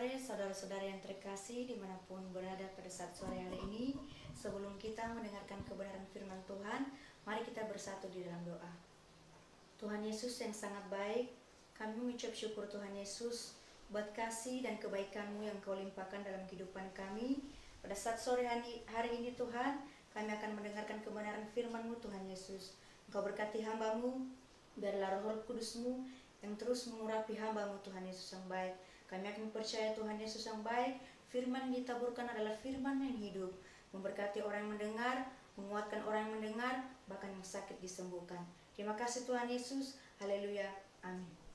sore, saudara-saudara yang terkasih dimanapun berada pada saat sore hari ini. Sebelum kita mendengarkan kebenaran firman Tuhan, mari kita bersatu di dalam doa. Tuhan Yesus yang sangat baik, kami mengucap syukur Tuhan Yesus buat kasih dan kebaikan-Mu yang Kau limpahkan dalam kehidupan kami. Pada saat sore hari ini Tuhan, kami akan mendengarkan kebenaran firman-Mu Tuhan Yesus. Engkau berkati hamba-Mu, biarlah Roh Kudus-Mu yang terus mengurapi hamba-Mu Tuhan Yesus yang baik. Kami akan percaya Tuhan Yesus yang baik, firman yang ditaburkan adalah firman yang hidup, memberkati orang yang mendengar, menguatkan orang yang mendengar, bahkan yang sakit disembuhkan. Terima kasih Tuhan Yesus, haleluya, amin.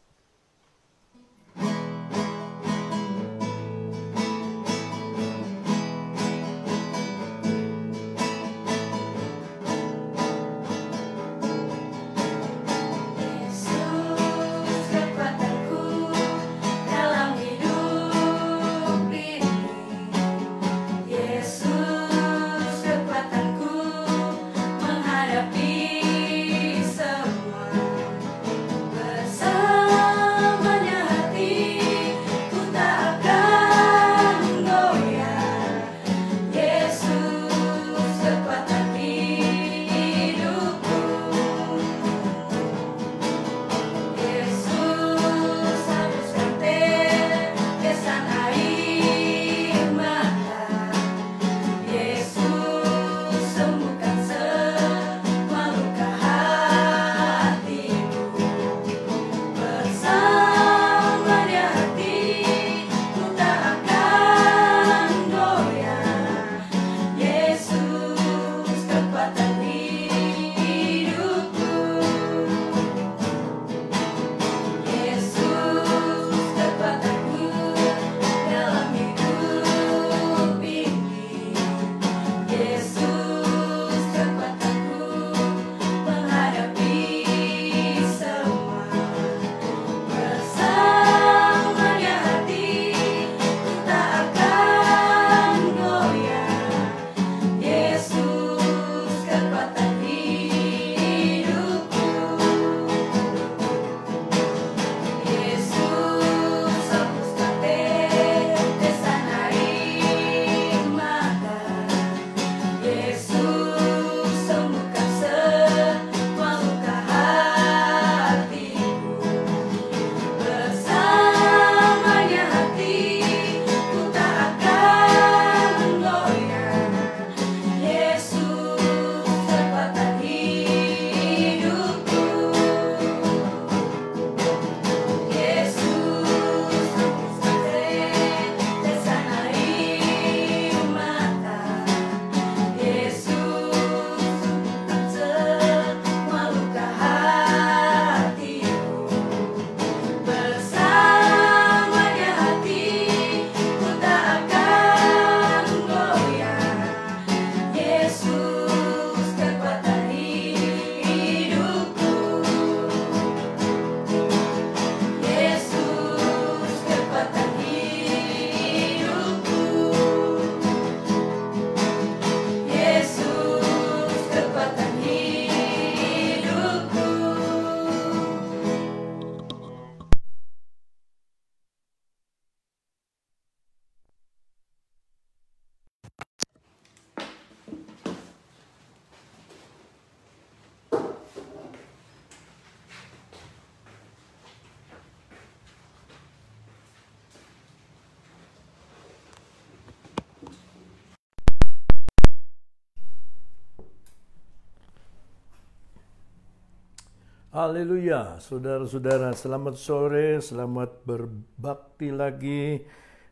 Haleluya, saudara-saudara, selamat sore, selamat berbakti lagi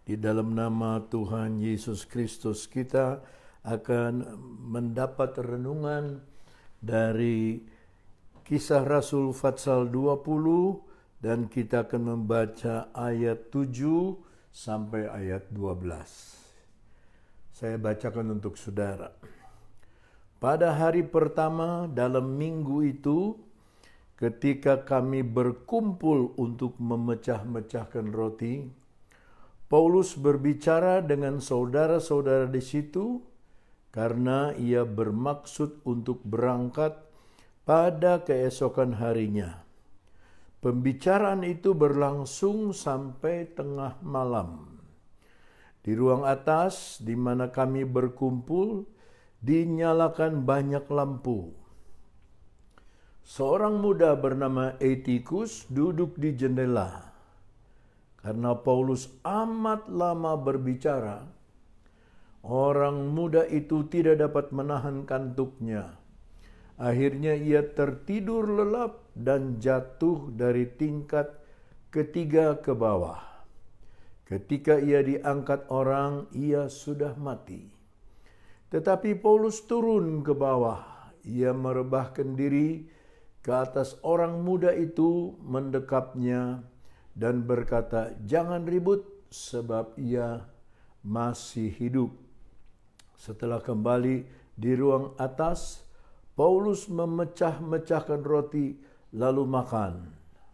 di dalam nama Tuhan Yesus Kristus. Kita akan mendapat renungan dari Kisah Rasul Fatsal 20 dan kita akan membaca ayat 7 sampai ayat 12. Saya bacakan untuk saudara. Pada hari pertama dalam minggu itu, ketika kami berkumpul untuk memecah-mecahkan roti, Paulus berbicara dengan saudara-saudara di situ karena ia bermaksud untuk berangkat pada keesokan harinya. Pembicaraan itu berlangsung sampai tengah malam. Di ruang atas di mana kami berkumpul, dinyalakan banyak lampu. Seorang muda bernama Etikus duduk di jendela. Karena Paulus amat lama berbicara, orang muda itu tidak dapat menahan kantuknya. Akhirnya ia tertidur lelap dan jatuh dari tingkat ketiga ke bawah. Ketika ia diangkat orang, ia sudah mati. Tetapi Paulus turun ke bawah. Ia merebahkan diri ke atas orang muda itu, mendekapnya dan berkata, "Jangan ribut, sebab ia masih hidup." Setelah kembali di ruang atas, Paulus memecah-mecahkan roti lalu makan.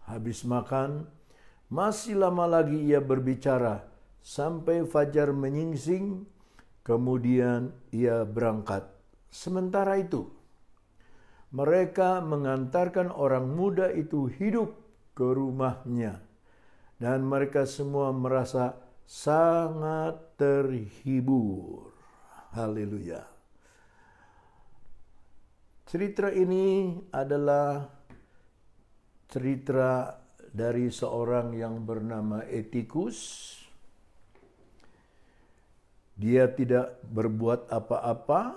Habis makan, masih lama lagi ia berbicara sampai fajar menyingsing, kemudian ia berangkat. Sementara itu, mereka mengantarkan orang muda itu hidup ke rumahnya, dan mereka semua merasa sangat terhibur. Haleluya. Cerita ini adalah cerita dari seorang yang bernama Etikus. Dia tidak berbuat apa-apa.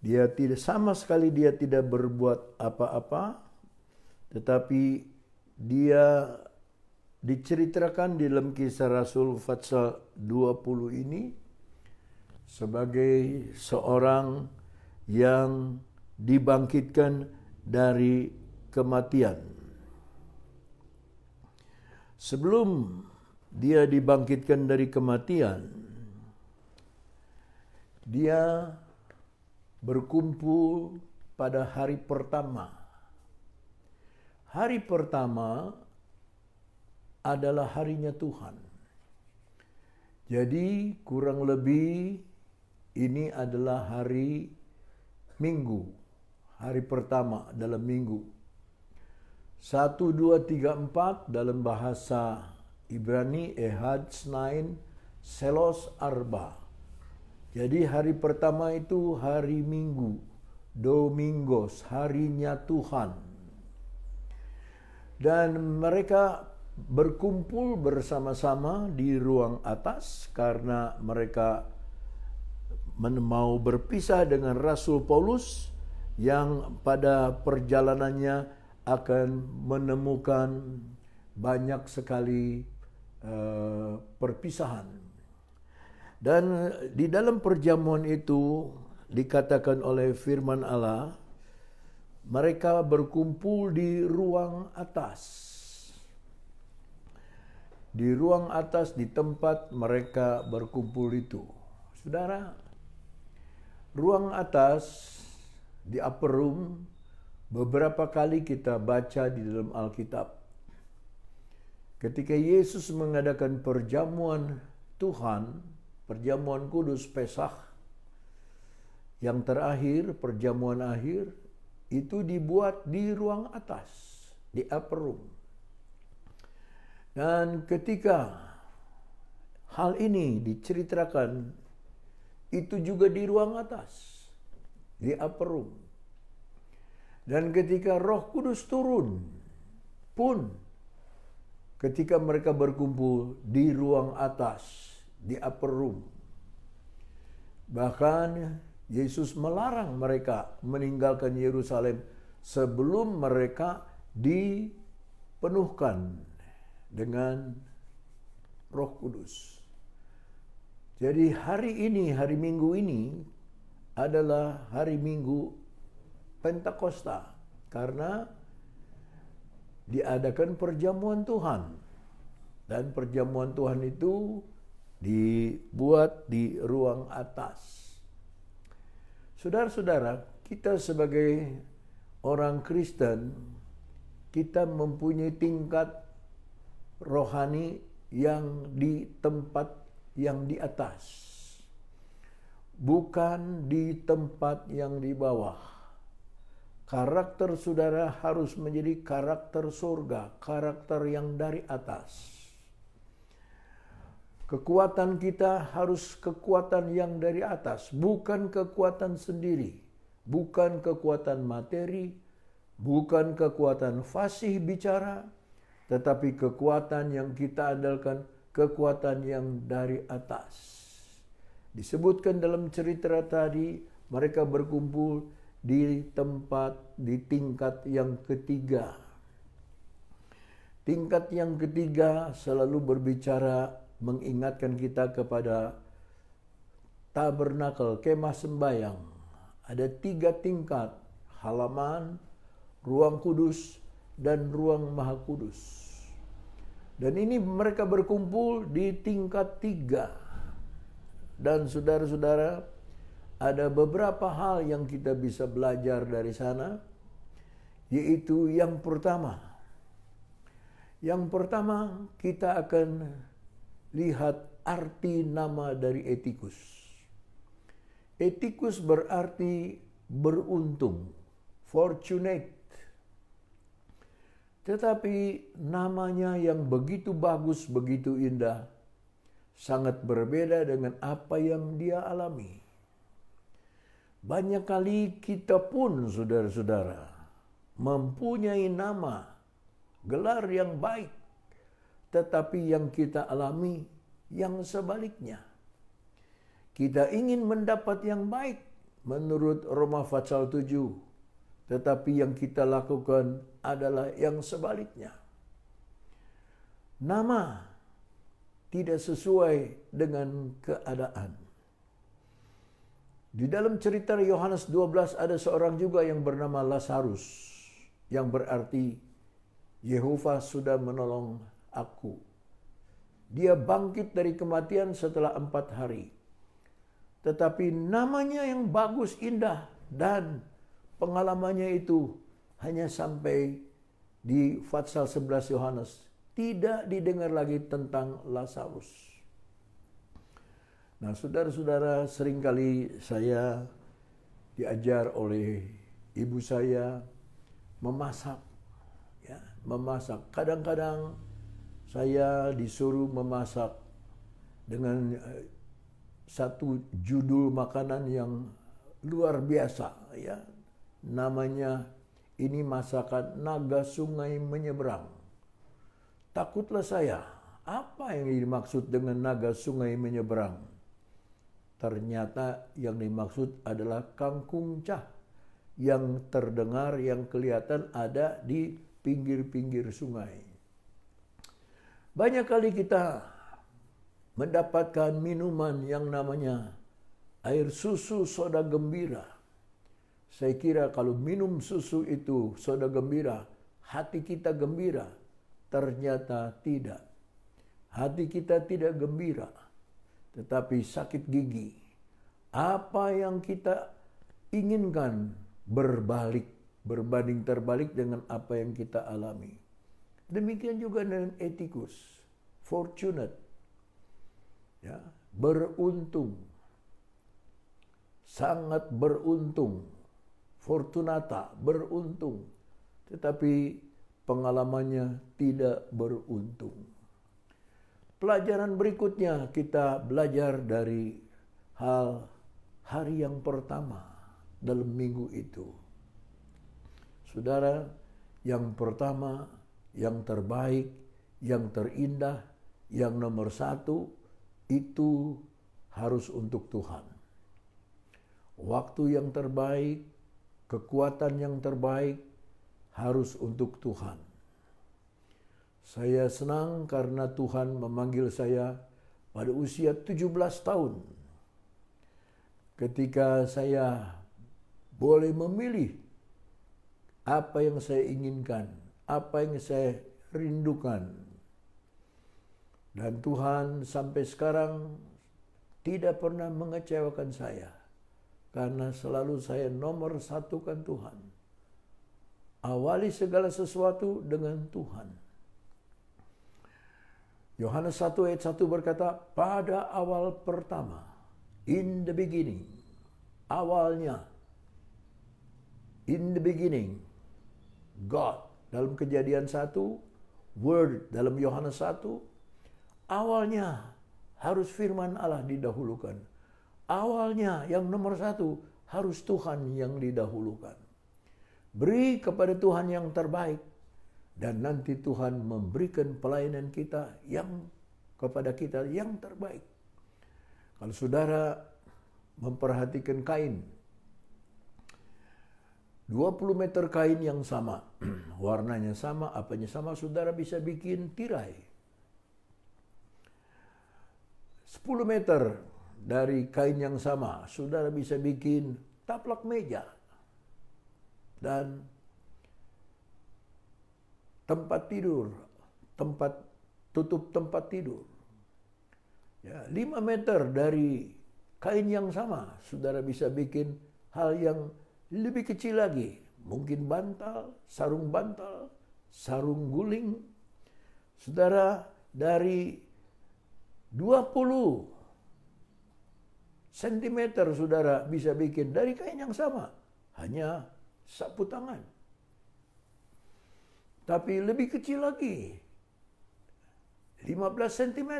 Dia tidak berbuat apa-apa. Tetapi dia diceritakan di dalam Kisah Rasul pasal 20 ini sebagai seorang yang dibangkitkan dari kematian. Sebelum dia dibangkitkan dari kematian, dia berkumpul pada hari pertama. Hari pertama adalah harinya Tuhan. Jadi kurang lebih ini adalah hari Minggu, hari pertama dalam minggu. 1, 2, 3, 4 dalam bahasa Ibrani, Ehad, Snain, Selos, Arba. Jadi hari pertama itu hari Minggu, Domingos, harinya Tuhan. Dan mereka berkumpul bersama-sama di ruang atas karena mereka mau berpisah dengan Rasul Paulus yang pada perjalanannya akan menemukan banyak sekali perpisahan. Dan di dalam perjamuan itu dikatakan oleh firman Allah, mereka berkumpul di ruang atas. Di ruang atas, di tempat mereka berkumpul itu. Saudara, ruang atas di upper room beberapa kali kita baca di dalam Alkitab. Ketika Yesus mengadakan perjamuan Tuhan, perjamuan kudus Peskah, yang terakhir, perjamuan akhir, itu dibuat di ruang atas, di upper room. Dan ketika hal ini diceritakan, itu juga di ruang atas, di upper room. Dan ketika Roh Kudus turun pun, ketika mereka berkumpul di ruang atas, di upper room. Bahkan Yesus melarang mereka meninggalkan Yerusalem sebelum mereka dipenuhkan dengan Roh Kudus. Jadi hari ini, hari Minggu ini adalah hari Minggu Pentakosta karena diadakan perjamuan Tuhan. Dan perjamuan Tuhan itu dibuat di ruang atas. Saudara-saudara, kita sebagai orang Kristen, kita mempunyai tingkat rohani yang di tempat yang di atas, bukan di tempat yang di bawah. Karakter saudara harus menjadi karakter surga, karakter yang dari atas. Kekuatan kita harus kekuatan yang dari atas, bukan kekuatan sendiri, bukan kekuatan materi, bukan kekuatan fasih bicara, tetapi kekuatan yang kita andalkan, kekuatan yang dari atas. Disebutkan dalam cerita tadi, mereka berkumpul di tingkat yang ketiga. Tingkat yang ketiga selalu berbicara, mengingatkan kita kepada tabernakel, kemah sembayang. Ada 3 tingkat, halaman, ruang kudus, dan ruang maha kudus. Dan ini mereka berkumpul di tingkat 3. Dan saudara-saudara, ada beberapa hal yang kita bisa belajar dari sana, yaitu yang pertama kita akan lihat arti nama dari Etikus. Etikus berarti beruntung, fortunate. Tetapi namanya yang begitu bagus, begitu indah, sangat berbeda dengan apa yang dia alami. Banyak kali kita pun, saudara-saudara, mempunyai nama, gelar yang baik, tetapi yang kita alami yang sebaliknya. Kita ingin mendapat yang baik menurut Roma pasal 7, tetapi yang kita lakukan adalah yang sebaliknya. Nama tidak sesuai dengan keadaan. Di dalam cerita Yohanes 12 ada seorang juga yang bernama Lazarus, yang berarti Yehova sudah menolong aku. Dia bangkit dari kematian setelah 4 hari. Tetapi namanya yang bagus, indah, dan pengalamannya itu hanya sampai di pasal 11 Yohanes. Tidak didengar lagi tentang Lazarus. Nah, saudara-saudara, seringkali saya diajar oleh ibu saya memasak. Ya, memasak. Kadang-kadang saya disuruh memasak dengan satu judul makanan yang luar biasa, ya. Namanya ini masakan naga sungai menyeberang. Takutlah saya, apa yang dimaksud dengan naga sungai menyeberang? Ternyata yang dimaksud adalah kangkung cah yang terdengar, yang kelihatan ada di pinggir-pinggir sungai. Banyak kali kita mendapatkan minuman yang namanya air susu soda gembira. Saya kira kalau minum susu itu soda gembira, hati kita gembira. Ternyata tidak. Hati kita tidak gembira, tetapi sakit gigi. Apa yang kita inginkan berbanding terbalik dengan apa yang kita alami. Demikian juga dengan Etikus, fortunate, ya, beruntung, sangat beruntung, fortunata, beruntung, tetapi pengalamannya tidak beruntung. Pelajaran berikutnya kita belajar dari hal hari yang pertama dalam minggu itu. Saudara, yang pertama, yang terbaik, yang terindah, yang nomor 1 itu harus untuk Tuhan. Waktu yang terbaik, kekuatan yang terbaik harus untuk Tuhan. Saya senang karena Tuhan memanggil saya pada usia 17 tahun. Ketika saya boleh memilih apa yang saya inginkan, apa yang saya rindukan. Dan Tuhan sampai sekarang tidak pernah mengecewakan saya. Karena selalu saya nomor 1-kan Tuhan. Awali segala sesuatu dengan Tuhan. Yohanes 1 ayat 1 berkata, pada awal pertama, in the beginning, awalnya, in the beginning, God. Dalam Kejadian 1, Word dalam Yohanes 1, awalnya harus firman Allah didahulukan. Awalnya yang nomor satu harus Tuhan yang didahulukan. Beri kepada Tuhan yang terbaik. Dan nanti Tuhan memberikan pelayanan kita kepada kita yang terbaik. Kalau saudara memperhatikan kain, 20 meter kain yang sama, warnanya sama, apanya sama, saudara bisa bikin tirai. 10 meter dari kain yang sama, saudara bisa bikin taplak meja. Dan tempat tidur, tutup tempat tidur. Ya, 5 meter dari kain yang sama, saudara bisa bikin hal yang lebih kecil lagi. Mungkin sarung bantal, sarung guling. Saudara, dari 20 cm saudara bisa bikin dari kain yang sama. Hanya sapu tangan. Tapi lebih kecil lagi. 15 cm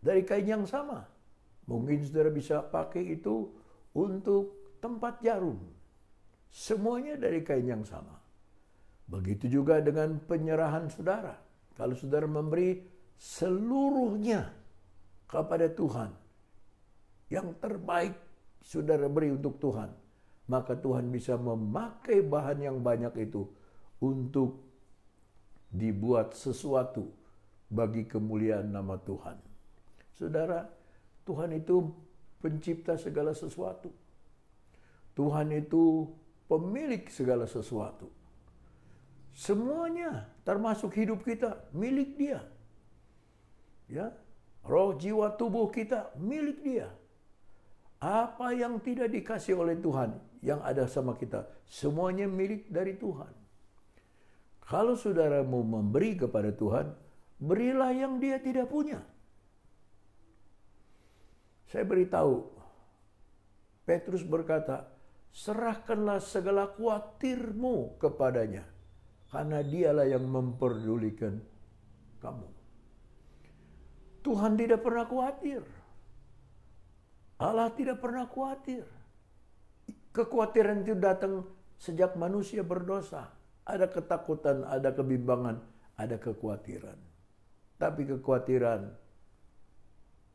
dari kain yang sama. Mungkin saudara bisa pakai itu untuk tempat jarum. Semuanya dari kain yang sama. Begitu juga dengan penyerahan saudara. Kalau saudara memberi seluruhnya kepada Tuhan, yang terbaik saudara beri untuk Tuhan, maka Tuhan bisa memakai bahan yang banyak itu untuk dibuat sesuatu bagi kemuliaan nama Tuhan. Saudara, Tuhan itu pencipta segala sesuatu. Tuhan itu pemilik segala sesuatu. Semuanya, termasuk hidup kita, milik Dia. Ya, roh, jiwa, tubuh kita milik Dia. Apa yang tidak dikasih oleh Tuhan yang ada sama kita, semuanya milik dari Tuhan. Kalau saudara mau memberi kepada Tuhan, berilah yang Dia tidak punya. Saya beritahu, Petrus berkata, serahkanlah segala khawatirmu kepadanya, karena Dialah yang memperdulikan kamu. Tuhan tidak pernah khawatir. Allah tidak pernah khawatir. Kekhawatiran itu datang sejak manusia berdosa. Ada ketakutan, ada kebimbangan, ada kekhawatiran. Tapi kekhawatiran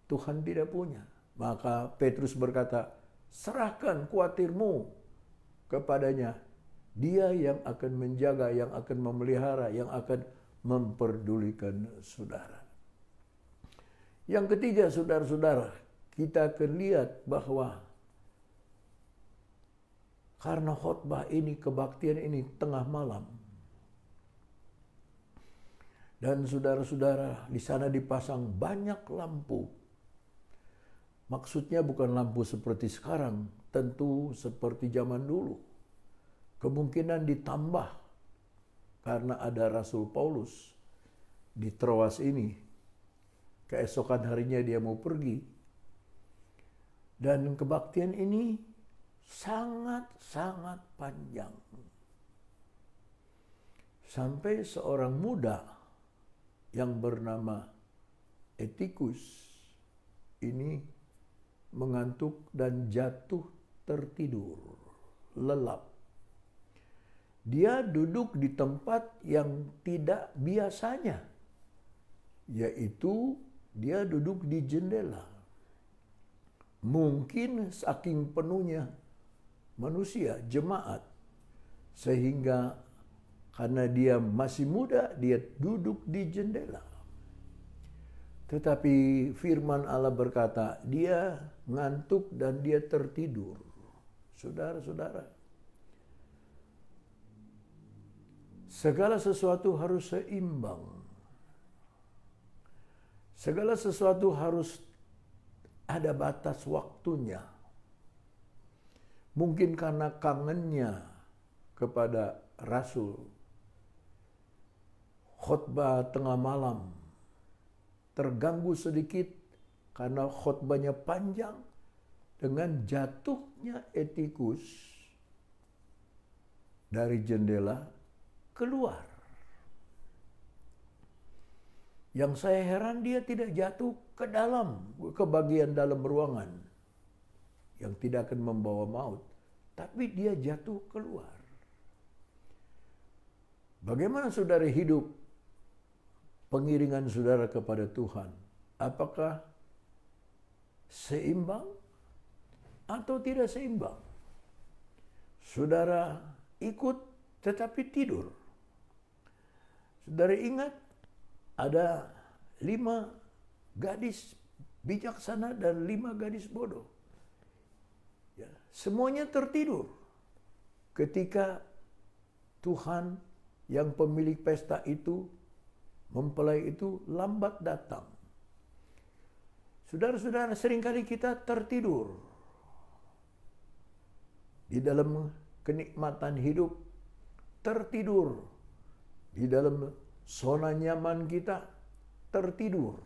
Tuhan tidak punya. Maka Petrus berkata, serahkan khawatirmu kepadanya. Dia yang akan menjaga, yang akan memelihara, yang akan memperdulikan saudara. Yang ketiga, saudara-saudara, kita akan lihat bahwa karena khotbah ini, kebaktian ini tengah malam. Dan saudara-saudara, di sana dipasang banyak lampu. Maksudnya bukan lampu seperti sekarang, tentu seperti zaman dulu. Kemungkinan ditambah karena ada Rasul Paulus di Troas ini. Keesokan harinya dia mau pergi. Dan kebaktian ini sangat-sangat panjang. Sampai seorang muda yang bernama Etikus ini mengantuk dan jatuh tertidur, lelap. Dia duduk di tempat yang tidak biasanya, yaitu dia duduk di jendela. Mungkin saking penuhnya manusia, jemaat, sehingga karena dia masih muda, dia duduk di jendela. Tetapi firman Allah berkata, dia ngantuk dan dia tertidur. Saudara-saudara, segala sesuatu harus seimbang. Segala sesuatu harus ada batas waktunya. Mungkin karena kangennya kepada Rasul, khotbah tengah malam terganggu sedikit karena khotbahnya panjang dengan jatuhnya Etikus dari jendela keluar. Yang saya heran dia tidak jatuh ke bagian dalam ruangan yang tidak akan membawa maut, tapi dia jatuh keluar. Bagaimana saudara hidup pengiringan saudara kepada Tuhan? Apakah seimbang atau tidak seimbang? Saudara ikut tetapi tidur. Saudara ingat ada 5 gadis bijaksana dan 5 gadis bodoh. Ya, semuanya tertidur ketika Tuhan yang pemilik pesta itu, mempelai itu lambat datang. Saudara-saudara, seringkali kita tertidur di dalam kenikmatan hidup, tertidur di dalam zona nyaman kita, tertidur.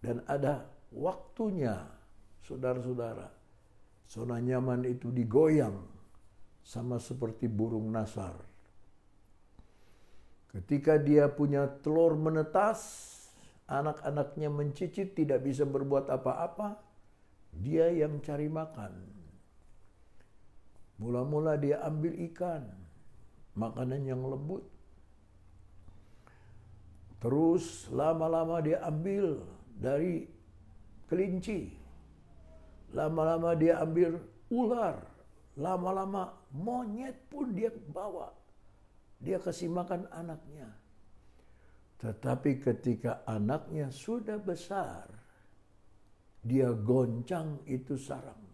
Dan ada waktunya, saudara-saudara, zona nyaman itu digoyang sama seperti burung nasar. Ketika dia punya telur menetas, anak-anaknya mencicit, tidak bisa berbuat apa-apa, dia yang cari makan. Mula-mula dia ambil ikan, makanan yang lembut. Terus lama-lama dia ambil dari kelinci. Lama-lama dia ambil ular. Lama-lama monyet pun dia bawa. Dia kasih makan anaknya. Tetapi ketika anaknya sudah besar, dia goncang itu sarang.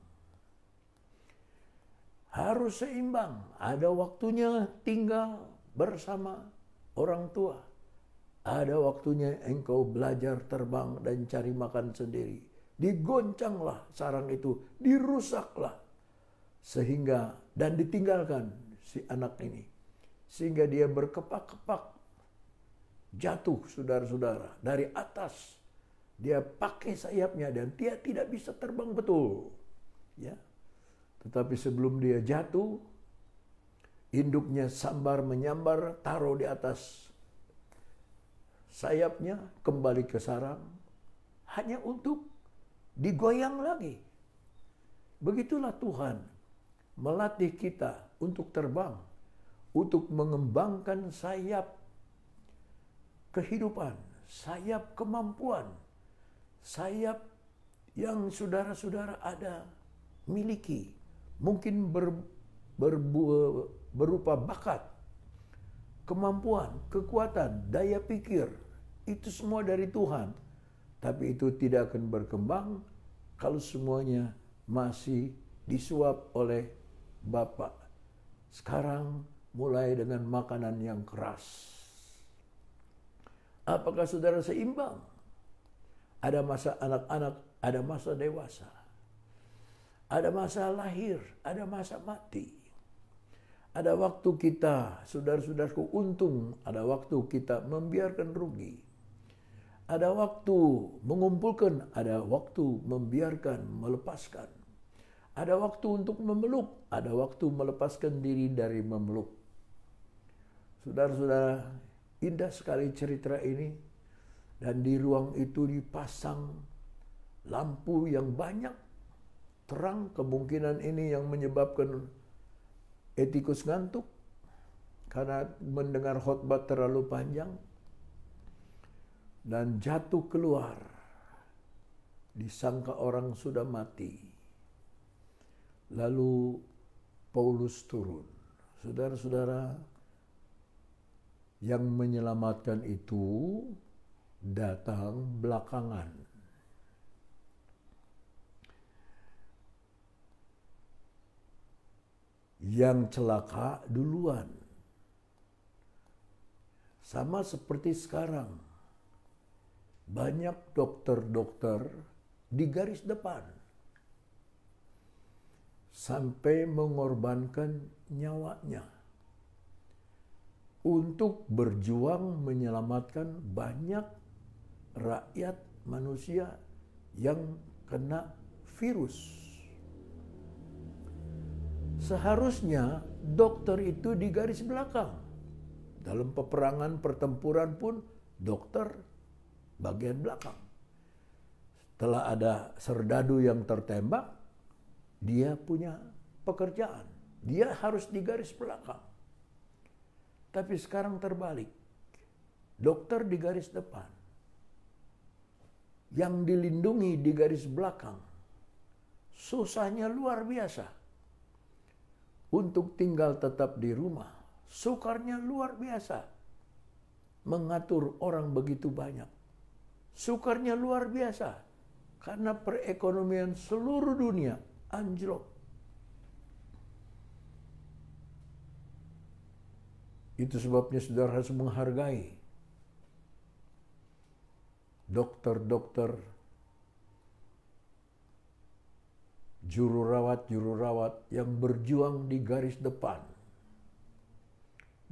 Harus seimbang. Ada waktunya tinggal bersama orang tua. Ada waktunya engkau belajar terbang dan cari makan sendiri. Digoncanglah sarang itu, dirusaklah. Sehingga, dan ditinggalkan si anak ini. Sehingga dia berkepak-kepak, jatuh saudara-saudara dari atas. Dia pakai sayapnya dan dia tidak bisa terbang betul. Ya. Tetapi sebelum dia jatuh, induknya sambar menyambar, taruh di atas sayapnya, kembali ke sarang, hanya untuk digoyang lagi. Begitulah Tuhan melatih kita untuk terbang, untuk mengembangkan sayap kehidupan, sayap kemampuan, sayap yang saudara-saudara ada miliki. Mungkin berupa bakat, kemampuan, kekuatan, daya pikir. Itu semua dari Tuhan. Tapi itu tidak akan berkembang kalau semuanya masih disuap oleh Bapa. Sekarang mulai dengan makanan yang keras. Apakah saudara seimbang? Ada masa anak-anak, ada masa dewasa. Ada masa lahir, ada masa mati. Ada waktu kita, saudara-saudaraku, untung. Ada waktu kita membiarkan rugi. Ada waktu mengumpulkan, ada waktu membiarkan, melepaskan. Ada waktu untuk memeluk, ada waktu melepaskan diri dari memeluk. Saudara-saudara, indah sekali cerita ini. Dan di ruang itu dipasang lampu yang banyak, terang. Kemungkinan ini yang menyebabkan Etikus ngantuk karena mendengar khotbah terlalu panjang. Dan jatuh keluar, disangka orang sudah mati. Lalu Paulus turun. Saudara-saudara, yang menyelamatkan itu datang belakangan. Yang celaka duluan. Sama seperti sekarang. Banyak dokter-dokter di garis depan. Sampai mengorbankan nyawanya. Untuk berjuang menyelamatkan banyak rakyat manusia yang kena virus. Seharusnya dokter itu di garis belakang. Dalam peperangan, pertempuran pun dokter bagian belakang. Setelah ada serdadu yang tertembak, dia punya pekerjaan. Dia harus di garis belakang. Tapi sekarang terbalik. Dokter di garis depan. Yang dilindungi di garis belakang. Susahnya luar biasa. Untuk tinggal tetap di rumah. Sukarnya luar biasa. Mengatur orang begitu banyak. Sukarnya luar biasa. Karena perekonomian seluruh dunia anjlok. Itu sebabnya saudara harus menghargai dokter-dokter, juru rawat yang berjuang di garis depan.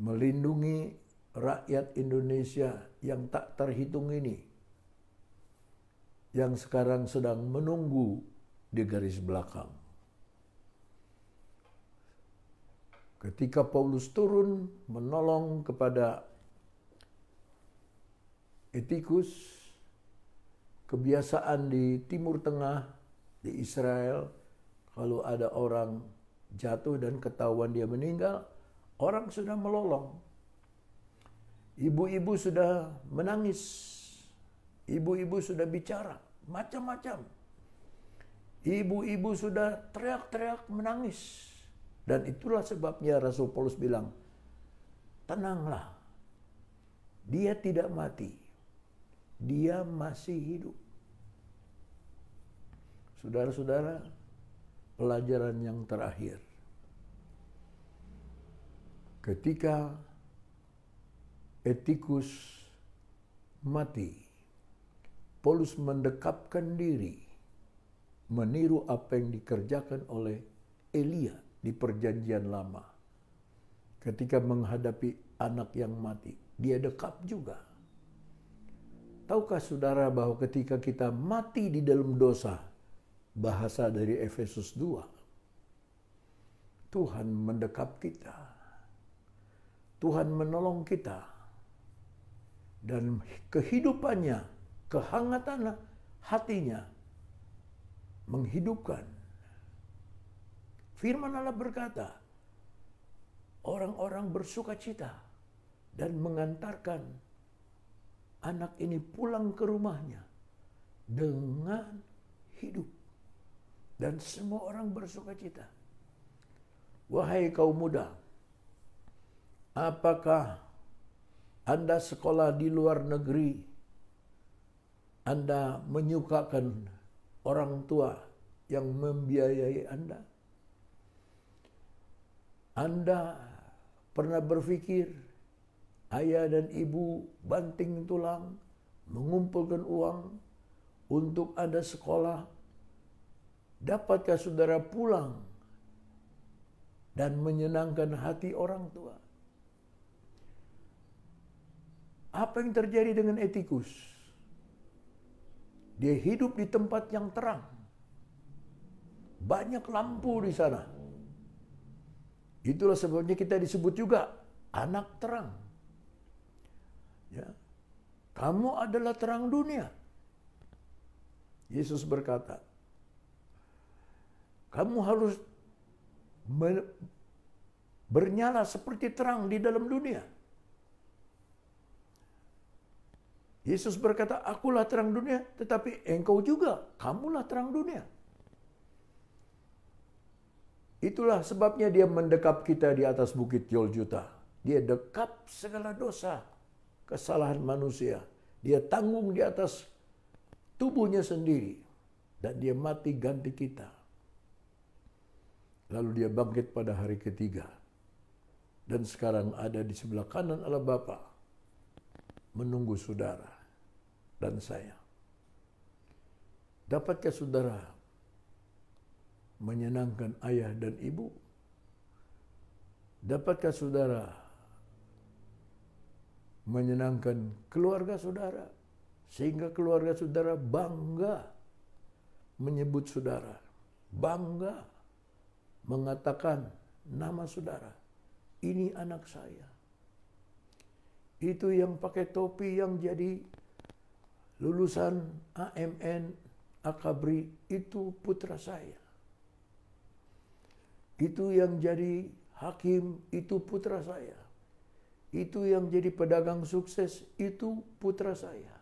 Melindungi rakyat Indonesia yang tak terhitung ini. Yang sekarang sedang menunggu di garis belakang. Ketika Paulus turun menolong kepada Etikus, kebiasaan di Timur Tengah, di Israel, kalau ada orang jatuh dan ketahuan dia meninggal, orang sudah melolong. Ibu-ibu sudah menangis. Ibu-ibu sudah bicara, macam-macam. Ibu-ibu sudah teriak-teriak menangis. Dan itulah sebabnya Rasul Paulus bilang, tenanglah, dia tidak mati, dia masih hidup. Saudara-saudara, pelajaran yang terakhir. Ketika Etikus mati, Paulus mendekapkan diri, meniru apa yang dikerjakan oleh Elia di perjanjian lama. Ketika menghadapi anak yang mati, dia dekap juga. Tahukah saudara bahwa ketika kita mati di dalam dosa, bahasa dari Efesus 2, Tuhan mendekap kita. Tuhan menolong kita. Dan kehidupannya, kehangatan hatinya menghidupkan. Firman Allah berkata, orang-orang bersuka cita dan mengantarkan anak ini pulang ke rumahnya dengan hidup. Dan semua orang bersuka cita. Wahai kaum muda, apakah Anda sekolah di luar negeri, Anda menyukakan orang tua yang membiayai Anda? Anda pernah berpikir ayah dan ibu banting tulang mengumpulkan uang untuk Anda sekolah? Dapatkah saudara pulang dan menyenangkan hati orang tua? Apa yang terjadi dengan Etikus? Dia hidup di tempat yang terang. Banyak lampu di sana. Itulah sebabnya kita disebut juga anak terang. Ya. Kamu adalah terang dunia. Yesus berkata, kamu harus bernyala seperti terang di dalam dunia. Yesus berkata, akulah terang dunia, tetapi engkau juga, kamulah terang dunia. Itulah sebabnya dia mendekap kita di atas bukit Golgota. Dia dekap segala dosa, kesalahan manusia. Dia tanggung di atas tubuhnya sendiri. Dan dia mati ganti kita. Lalu dia bangkit pada hari ketiga. Dan sekarang ada di sebelah kanan Allah Bapa, menunggu saudara dan saya. Dapatkah saudara menyenangkan ayah dan ibu? Dapatkah saudara menyenangkan keluarga saudara? Sehingga keluarga saudara bangga menyebut saudara. Bangga mengatakan nama saudara. Ini anak saya. Itu yang pakai topi yang jadi lulusan AMN, Akabri, itu putra saya. Itu yang jadi hakim, itu putra saya. Itu yang jadi pedagang sukses, itu putra saya.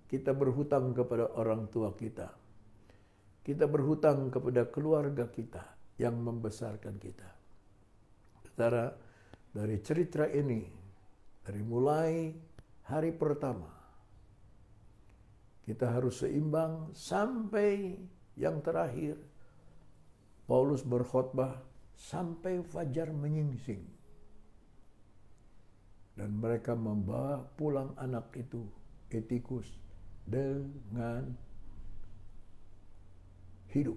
Kita berhutang kepada orang tua kita. Kita berhutang kepada keluarga kita yang membesarkan kita. Saudara, dari cerita ini, dari mulai hari pertama, kita harus seimbang sampai yang terakhir. Paulus berkhotbah sampai fajar menyingsing. Dan mereka membawa pulang anak itu, Etikus, dengan hidup.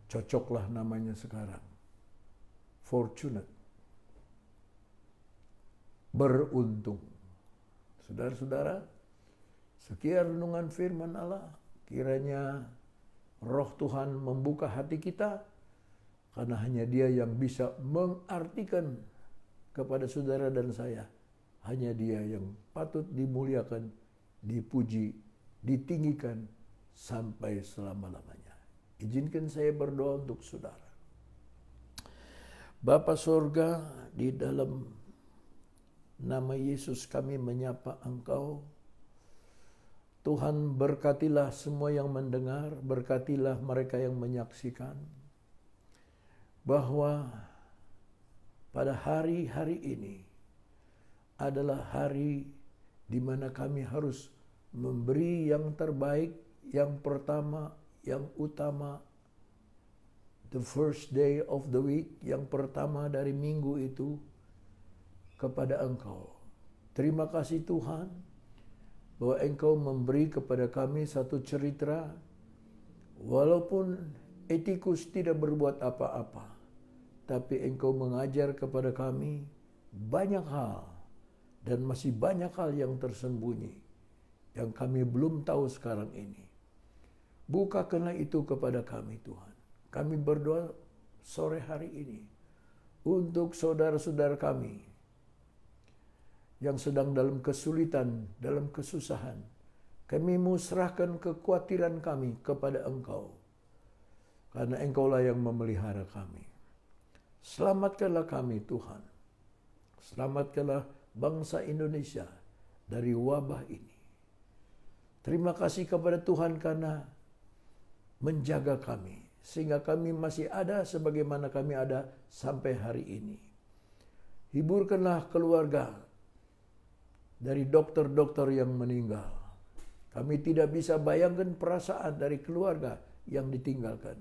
Cocoklah namanya sekarang. Fortunate. Beruntung. Saudara-saudara, sekian renungan firman Allah. Kiranya Roh Tuhan membuka hati kita, karena hanya Dia yang bisa mengartikan kepada saudara dan saya. Hanya Dia yang patut dimuliakan, dipuji, ditinggikan sampai selama-lamanya. Izinkan saya berdoa untuk saudara. Bapa Sorga, di dalam nama Yesus kami menyapa Engkau. Tuhan, berkatilah semua yang mendengar, berkatilah mereka yang menyaksikan, bahwa pada hari-hari ini adalah hari di mana kami harus memberi yang terbaik, yang pertama, yang utama, the first day of the week, yang pertama dari minggu itu, kepada Engkau. Terima kasih Tuhan, bahwa Engkau memberi kepada kami satu cerita, walaupun Etikus tidak berbuat apa-apa, tapi Engkau mengajar kepada kami banyak hal, dan masih banyak hal yang tersembunyi, yang kami belum tahu sekarang ini. Bukakanlah itu kepada kami Tuhan. Kami berdoa sore hari ini, untuk saudara-saudara kami, yang sedang dalam kesulitan, dalam kesusahan. Kami musrahkan kekhawatiran kami kepada Engkau, karena Engkaulah yang memelihara kami. Selamatkanlah kami Tuhan. Selamatkanlah bangsa Indonesia dari wabah ini. Terima kasih kepada Tuhan karena menjaga kami, sehingga kami masih ada sebagaimana kami ada sampai hari ini. Hiburkanlah keluarga dari dokter-dokter yang meninggal. Kami tidak bisa bayangkan perasaan dari keluarga yang ditinggalkan.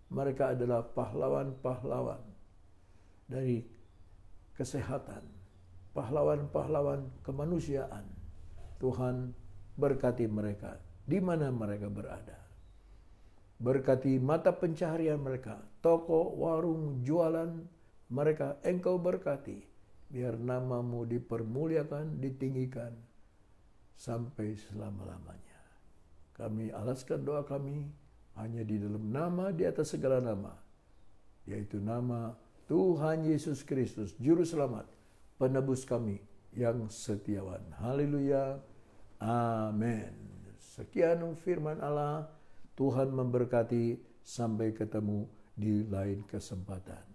Mereka adalah pahlawan-pahlawan dari kesehatan, pahlawan-pahlawan kemanusiaan. Tuhan, berkati mereka di mana mereka berada. Berkati mata pencaharian mereka, toko, warung, jualan mereka, Engkau berkati. Biar nama-Mu dipermuliakan, ditinggikan sampai selama-lamanya. Kami alaskan doa kami hanya di dalam nama di atas segala nama, yaitu nama Tuhan Yesus Kristus, Juru Selamat, penebus kami yang setiawan. Haleluya. Amin. Sekian firman Allah. Tuhan memberkati. Sampai ketemu di lain kesempatan.